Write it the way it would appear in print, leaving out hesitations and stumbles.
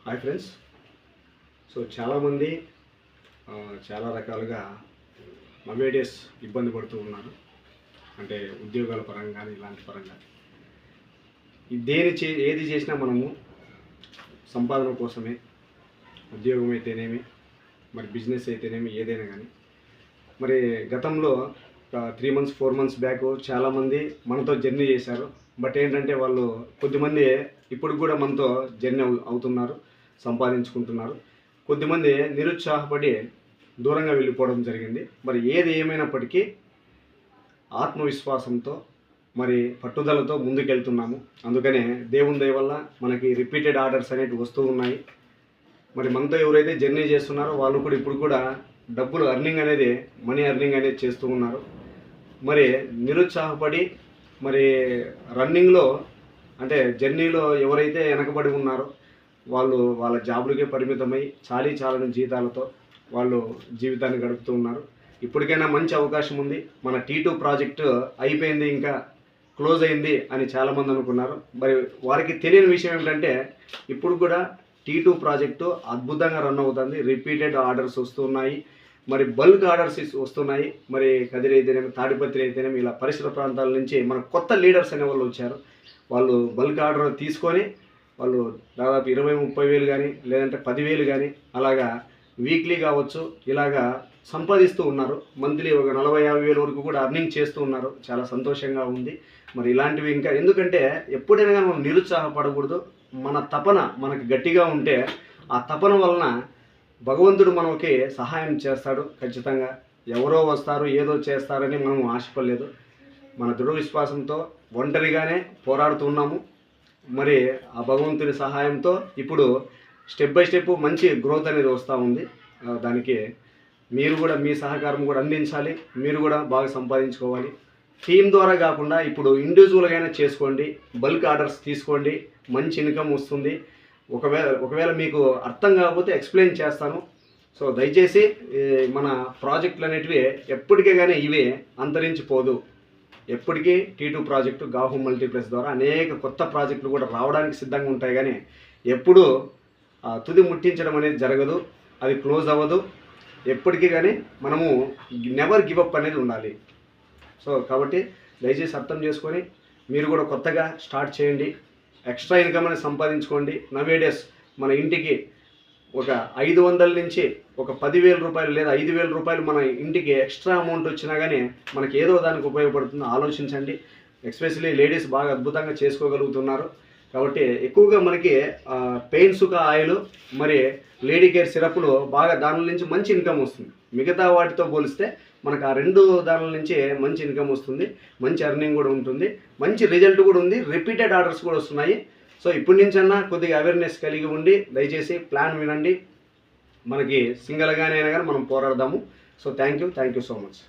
Hi friends. So చాలామంది చాలా రకాలుగా నవేడేస్ ఇబ్బంది పడుతూ ఉన్నారు. అంటే ఉద్యోగాల పరంగా కానీ ఇలాంటి పరంగా ఏది చేసినా మనము సంపాదన కోసమే, ఉద్యోగం అయితేనేమి, మరి బిజినెస్ అయితేనేమి, ఏదైనా కానీ. మరి గతంలో 3 months 4 months బ్యాక్ చాలామంది మనతో జర్నీ చేశారు. బట్ ఏంటంటే వాళ్ళు కొద్దిమంది ఇప్పుడు కూడా మనతో జర్నీ అవుతున్నారు, సంపాదించుకుంటున్నారు. కొద్దిమంది నిరుత్సాహపడి దూరంగా వెళ్ళిపోవడం జరిగింది. మరి ఏది ఏమైనప్పటికీ ఆత్మవిశ్వాసంతో మరి పట్టుదలతో ముందుకెళ్తున్నాము. అందుకనే దేవుని దయ వల్ల మనకి రిపీటెడ్ ఆర్డర్స్ అనేవి వస్తూ ఉన్నాయి. మరి మనతో ఎవరైతే జర్నీ చేస్తున్నారో వాళ్ళు కూడా ఇప్పుడు కూడా డబ్బులు మనీ ఎర్నింగ్ అనేది చేస్తూ ఉన్నారు. మరి నిరుత్సాహపడి మరి రన్నింగ్లో అంటే జర్నీలో ఎవరైతే వెనకబడి ఉన్నారో వాళ్ళు వాళ్ళ జాబులకే పరిమితమై చాలని జీతాలతో వాళ్ళు జీవితాన్ని గడుపుతూ ఉన్నారు. ఇప్పటికైనా మంచి అవకాశం ఉంది. మన T2 ప్రాజెక్టు అయిపోయింది, ఇంకా క్లోజ్ అయింది అని చాలామంది అనుకున్నారు. మరి వారికి తెలియని విషయం ఏమిటంటే ఇప్పుడు కూడా T2 ప్రాజెక్టు అద్భుతంగా రన్ అవుతుంది. రిపీటెడ్ ఆర్డర్స్ వస్తున్నాయి, మరి బల్క్ ఆర్డర్స్ వస్తున్నాయి. మరి కదిరి అయితేనేమి, తాడిపత్రి అయితేనేమి, ఇలా పరిసర ప్రాంతాల నుంచి మన కొత్త లీడర్స్ అనే వాళ్ళు వచ్చారు. వాళ్ళు బల్క్ ఆర్డర్ తీసుకొని వాళ్ళు దాదాపు 20-30 వేలు కానీ, లేదంటే 10,000 కానీ అలాగా వీక్లీ కావచ్చు ఇలాగా సంపాదిస్తూ ఉన్నారు. మంత్లీ ఒక 40-50 వేల వరకు కూడా అర్నింగ్ చేస్తూ ఉన్నారు. చాలా సంతోషంగా ఉంది. మరి ఇలాంటివి ఇంకా ఎందుకంటే ఎప్పుడైనా కానీ మనం నిరుత్సాహపడకూడదు. మన తపన మనకి గట్టిగా ఉంటే ఆ తపన వలన భగవంతుడు మనకి సహాయం చేస్తాడు ఖచ్చితంగా. ఎవరో వస్తారు ఏదో చేస్తారని మనం ఆశపడలేదు. మన దృఢ విశ్వాసంతో ఒంటరిగానే పోరాడుతున్నాము. మరి ఆ భగవంతుని సహాయంతో ఇప్పుడు స్టెప్ బై స్టెప్ మంచి గ్రోత్ అనేది వస్తూ ఉంది. దానికి మీరు కూడా మీ సహకారం కూడా అందించాలి. మీరు కూడా బాగా సంపాదించుకోవాలి. టీమ్ ద్వారా కాకుండా ఇప్పుడు ఇండివిజువల్గానే చేసుకోండి. బల్క్ ఆర్డర్స్ తీసుకోండి, మంచి ఇన్కమ్ వస్తుంది. ఒకవేళ మీకు అర్థం కాకపోతే ఎక్స్ప్లెయిన్ చేస్తాను. సో దయచేసి మన ప్రాజెక్టులు అనేటివి ఎప్పటికే కానీ ఇవే అంతరించిపోదు. ఎప్పటికీ T2 ప్రాజెక్టు గాహు మల్టీప్లెక్స్ ద్వారా అనేక కొత్త ప్రాజెక్టులు కూడా రావడానికి సిద్ధంగా ఉంటాయి. కానీ ఎప్పుడూ తుది ముట్టించడం అనేది జరగదు, అది క్లోజ్ అవ్వదు. ఎప్పటికీ కానీ మనము నెవర్ గివ్ అప్ అనేది ఉండాలి. సో కాబట్టి దయచేసి అర్థం చేసుకొని మీరు కూడా కొత్తగా స్టార్ట్ చేయండి. ఎక్స్ట్రా ఇన్కమ్ అనేది సంపాదించుకోండి. నవేడేస్ మన ఇంటికి ఒక 500 నుంచి ఒక 10,000 రూపాయలు లేదా 5,000 రూపాయలు మన ఇంటికి ఎక్స్ట్రా అమౌంట్ వచ్చినా కానీ మనకి ఏదో దానికి ఉపయోగపడుతుందో ఆలోచించండి. ఎస్పెషల్లీ లేడీస్ బాగా అద్భుతంగా చేసుకోగలుగుతున్నారు. కాబట్టి ఎక్కువగా మనకి పెయిన్ సుఖ ఆయిల్, మరి లేడీ కేర్ సిరప్లు బాగా దానిల నుంచి మంచి ఇన్కమ్ వస్తుంది. మిగతా వాటితో పోలిస్తే మనకు ఆ 2 దానిల నుంచి మంచి ఇన్కమ్ వస్తుంది, మంచి ఎర్నింగ్ కూడా ఉంటుంది, మంచి రిజల్ట్ కూడా ఉంది, రిపీటెడ్ ఆర్డర్స్ కూడా వస్తున్నాయి. సో ఇప్పటి నుంచన్నా కొద్దిగా అవేర్నెస్ కలిగి ఉండి దయచేసి ప్లాన్ వినండి. మనకి సింగిల్గానే అయినా కానీ మనం పోరాడదాము. So thank you so much.